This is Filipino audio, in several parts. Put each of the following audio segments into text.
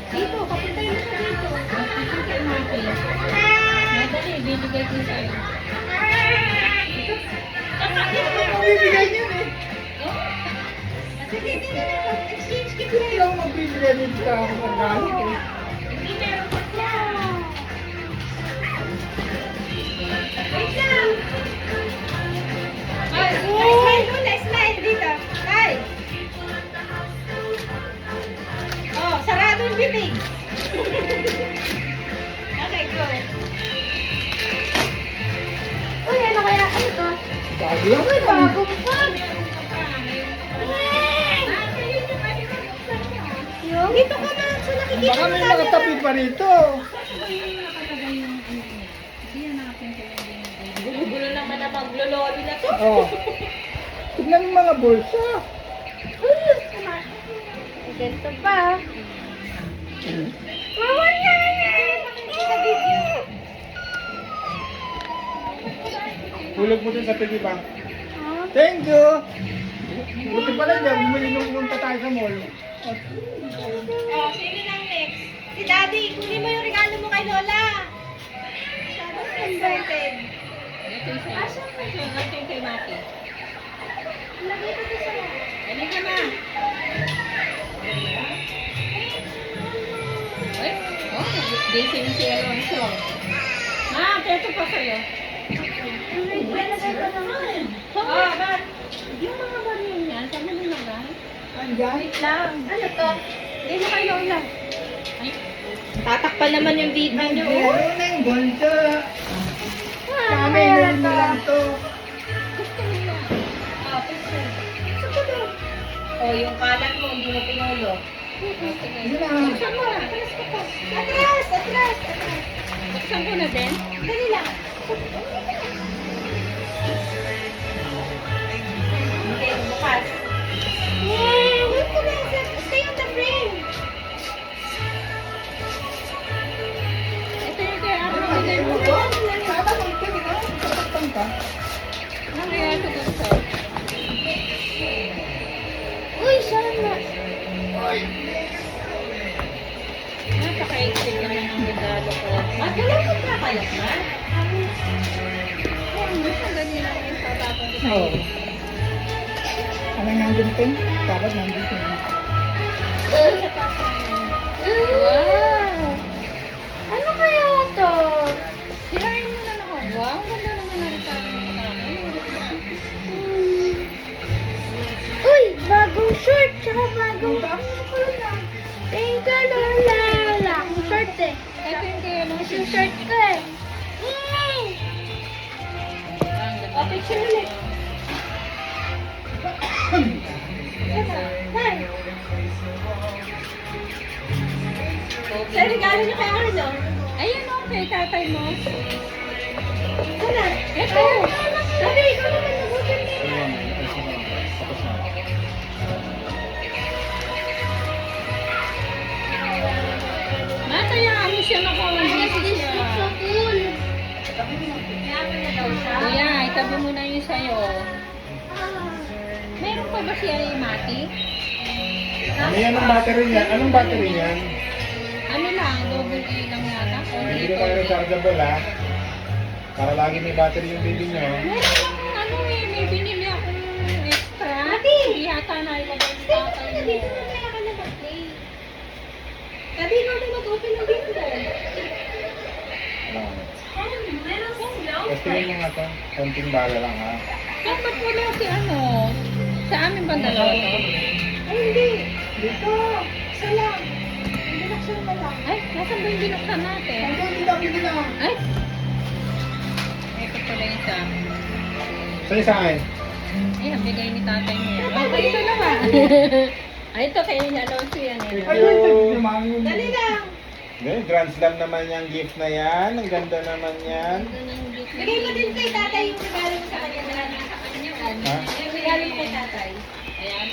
Dito, papuntayin mo siya dito. Kay Maki. Madali, bibigay ko sa'yo. Magbibigay niyo eh. Sige, hindi na lang. Exchange gift Hindi lang magbibigay dito sa ako ng galit eh. Hindi meron pa siya. Wait lang. Ay, smile muna, smile dito. Ay. Oh, sarado yung bibig. Okay, go. Uy, ano kaya? Ano to? Bago lang Uy, eh. bagong bag. Yung? Dito ka na. So nakikita Baka mo may namin. nakatabi pa rito. Gulo-gulo naman na maglololi na to. Oh. Tignan yung mga bulsa. Ganito pa. Wawan na sa video. Hulog mo dun sa piggy bank. Thank you. Buti pala dyan, bumili nung punta tayo sa mall. Oh, sino nang next? Si Daddy, kunin mo yung regalo mo kay Lola. Siya excited. Asa mo? Ito yung kay Maki. Lagay ko to sa'yo. Ano ka na? Ay, oh, busy ni si Alonso. Ma, peso pa sa'yo. Oh, ba't? Yung mga baril niyan, saan mo nilagay? Andyan. Wait lang. Ano to? Hindi na kay Lola. Ay, tatakpan naman yung video niyo. Meron na yung bulsa. Kami, meron na lang to. Gusto mo yan. Ah, picture. Saan ka doon? Oh, yung kalat mo, hindi mo pinulo. Sige. Yun na. Buksan mo. Atras ka pa. Atras! Atras! Atras! Buksan ko na din? Dali lang. Hindi, bukas. Yay! Wait ko lang. Stay on the frame. Ito yung kaya ako bigay mo. Sana magpili ka. Sasaktan ka. Ano yan ito gusto? Uy, sana. Napaka-exit naman ang regalo ko. At wala ko kakalat na? Ang ganda lang yung tatapon ko Oo. sa'yo. Ano nga dito? Dapat nandito. Wow! Ano kaya ito? Sirain mo na ako. Wow, ang ganda naman na rin sa akin. Uy, bagong shirt, tsaka bagong thank you, Lola. Wala akong shirt eh. Ito yung kaya nung shirt ko eh. O, picture ulit. Hi. Sa regalo niyo kay Arlo? Ayun o, kay tatay mo. Sana? Ito. Sabi, ikaw naman nagutin nila. Matayaan mo siya makawin. This is so cool. Kuya, itabi mo na yun sa'yo. Meron pa ba siya yung Mati? Ano yan ang battery niyan? Anong battery niyan? Ano lang, double A lang yata. Hindi ko tayo rechargeable ha. Para lagi may battery yung baby niyo. Meron akong ano eh, may binili akong extra. Mati! Hindi yata na ilagay ni tatay mo. Dito na kaya ka nag-play. Sabi ko na mag-open ng dito. Testingin mo nga to. Konting bala lang ha. Saan ba't wala si ano? Sa amin ba dalawa to? Ay, hindi. Dito. Isa lang. Binuksan mo lang. Ay, nasan ba yung binuksan natin? Ay! Ito pala yung sa amin. Sa'yo sa akin? Ay, nabigay ni tatay mo yan. Ay, ito naman. Ay, ito kayo niya Alonso yan. Ay, Dali lang. Grand Slam naman yung gift na yan. Ang ganda naman yan. Bigay mo din kay tatay yung regalo mo sa kanya. Dala na sa kanya. Ha? Yung regalo mo kay tatay. Ayan.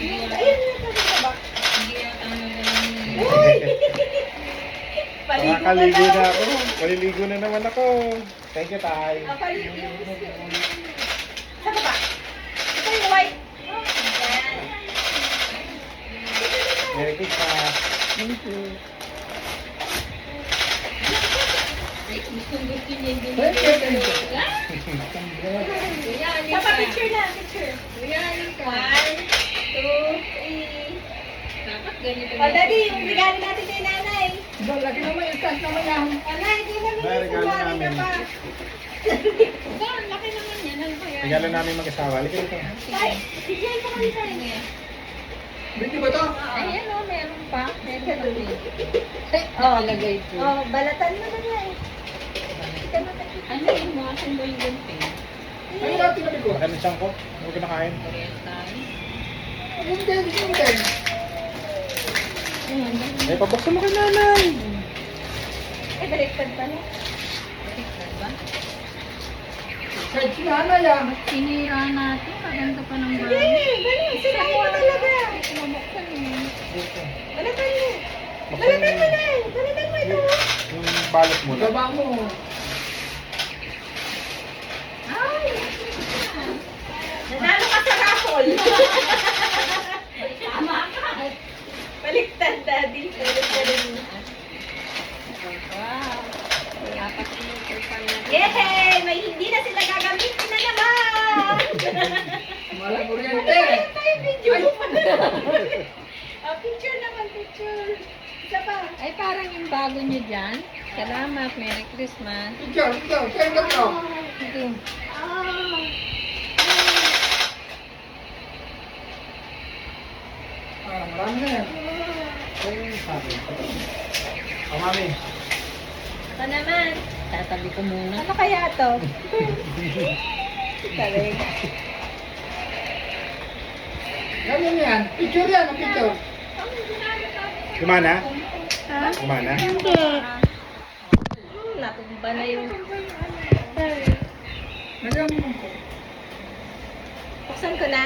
Ayun, yung sa box. Hindi yata ano naman. Uy! Nakakaligo na ako. Paliligo na naman ako. Thank you, Tay. Paligo. Sa baba. Ito yung white. Ayan. Merry Christmas. Thank you. Ay, gustong gusto niya yung Thank you, thank you. Kuya, alin Sa ka? picture na, picture. Kuya, alin ka? 1, 2, 3. Dapat ganito O, Daddy, yung regalo natin kay nanay. Lagi naman yung cash naman yan. Ano, hindi namin Nay, regalo sumali ka namin. pa. Ba, ang laki naman yan. Ano kaya? Regalo namin mag-asawa. Halika dito. Tay, bigyan mo kami tayo. Hindi ba to? Ayan o, meron pa. Meron pa rin. Ay, nakalagay po. Oh, balatan mo na nga eh. Ika na tayo. Ano yung mga saan ba yung gunting? Ayun natin kami ko. Kami siyang ko. Huwag ko nakain. Oriental. Hindi. Ayan, Eh, pabuksan mo kay nanay. Eh, baliktad pala. baliktad ba? Kahit si nanay ah. Sinira natin. Maganda pa ng Sige, bahay. bali, sirain mo talaga. Mabuksan eh. Balatan mo. Balatan mo na eh. Balatan mo ito. Yung balot mo. Baba mo. Ay! Nanalo ka sa raffle. Tama ka. Baliktad, Daddy. Baliktad mo. Wow. Dapat sinipur pa natin. Yay! May hindi na sila gagamitin na naman! Walang kuryente. Tayo video mo pa picture naman, picture. Isa pa. Ay, parang yung bago nyo dyan. Salamat. Merry Christmas. Ikaw, send it to. Sige. Marami na yan. Ayun, sabi. Oh, mami. Ito naman. Tatabi ko muna. Ano kaya to? Talig. Ganyan yan. Picture yan, ang picture. Kumana? Ha? Kumana? Hindi. Natumba na yung... Ganyan mo. Buksan ko na.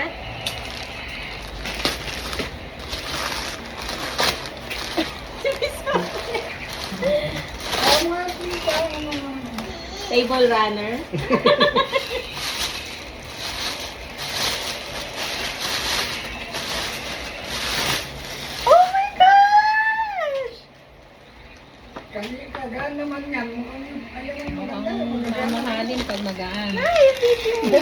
Table runner. Oh my gosh! Kasi kagaan naman yan. Mukhang ayaw mo Mukhang mamahalin pag magaan. Ay, video.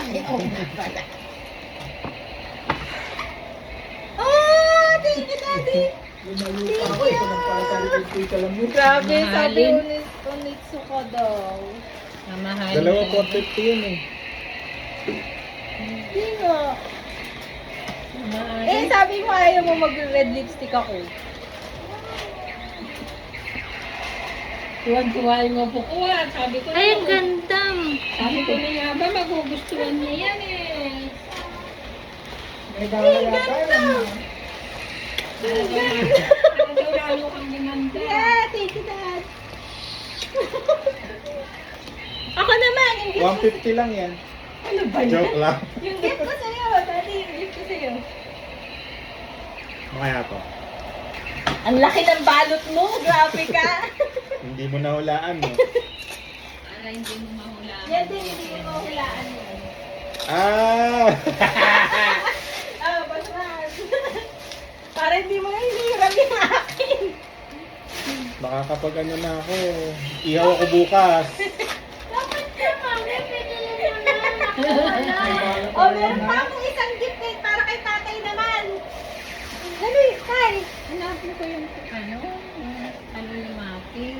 Oh, thank you, Daddy. Lumayo pa ako. Ito nang pala tayo kay lang mo. Grabe, sabi Mahalin. Onitsuko daw. Mamahalin. Dalawa talaga. 450 yun eh. Hindi nga. Mamahalin. Eh, sabi mo ayaw mo mag-red lipstick ako. Tuwan-tuwa yung mapukuha. Sabi ko Ay, ang na. ganda. Sabi ko na nga ba, magugustuhan niya yan eh. May dawala tayo. Ano daw lalo kang gumanda. Yeah, thank you, Dad. Ako naman, yung gift 150 lang yan. Ano ba yan? Joke lang. Yung gift ko sa'yo, Daddy, yung gift ko sa'yo. Ano kaya to? Ang laki ng balot mo, grabe ka. Hindi mo nahulaan mo. Para hindi mo mahulaan. Yan din, hindi mo mahulaan yan. Ah! Ah, basmas. Para hindi mo hiniram yung akin. Baka kapag ano na ako, ihaw ako bukas. Dapat naman, may pwede naman. O, meron pa akong isang gift eh, para kay tatay naman. Dali, tay. Hanapin ko yung ano yung mapping.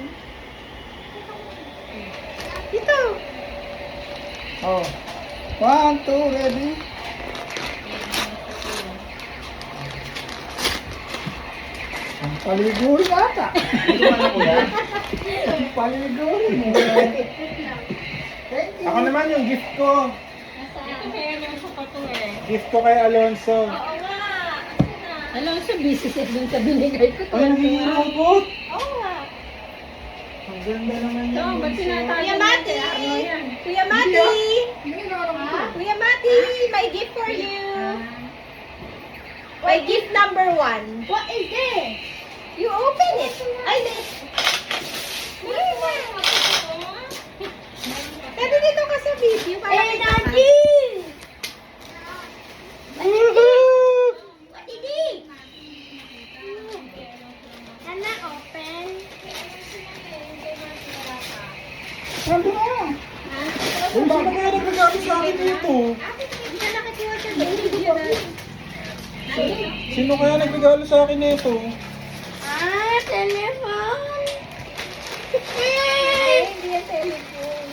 Ito. Oh. 1, 2, ready? Ang paligurin ata. Ito ano ko yan? Ang paligurin mo. Thank you. Ako naman yung gift ko. Ito kaya naman sa pato eh. Gift ko kay Alonso. Oo nga. Alam sa busy set dun sa binigay ko. Ay, hindi robot. Oo nga. Ang ganda naman Ito, yan. ba't tinatago Kuya mo Mati. kay Arno yan? Kuya Mati. Hindi na ako ito. Kuya Mati, my gift for you. My gift number 1. What is this? You open it. Ay, this. Pero dito ka sa video. Para hey, Daddy! What is it? Hello? Nandun na. Kung sino kaya nagregalo sa akin nito? Hindi ka nakatiwa sa video na. Sino kaya nagregalo sa akin nito? Telephone. Hindi yan telephone.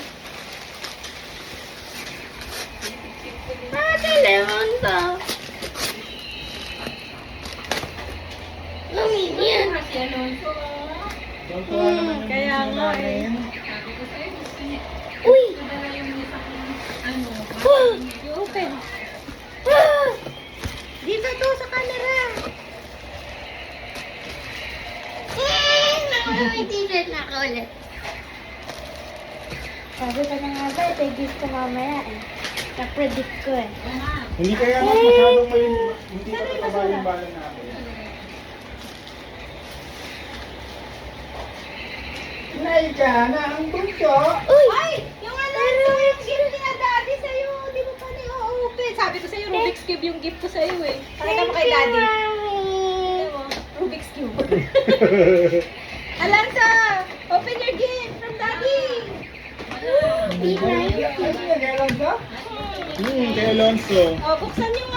Telephone to. Lumigyan. Tuwa naman yung Kaya video nga eh. namin. Uy! I-open. Dito to sa camera. Nakuha may t-shirt na ako ulit. Sabi ko na nga ba, ito gift ko mamaya eh. Na-predict ko eh. Hindi kaya mas masyadong hindi pa tataba yung balan natin. Naika na ang bunso. Uy! Ay! Yung ano, yung gift ni Daddy sa'yo. Di mo pa na-open. Sabi ko sa'yo, Rubik's Cube yung gift ko sa'yo eh. Pakita mo kay Daddy. Tingnan mo, Rubik's Cube. Alanza! Open your gift from Daddy! Kay Alonso. Oh, buksan yung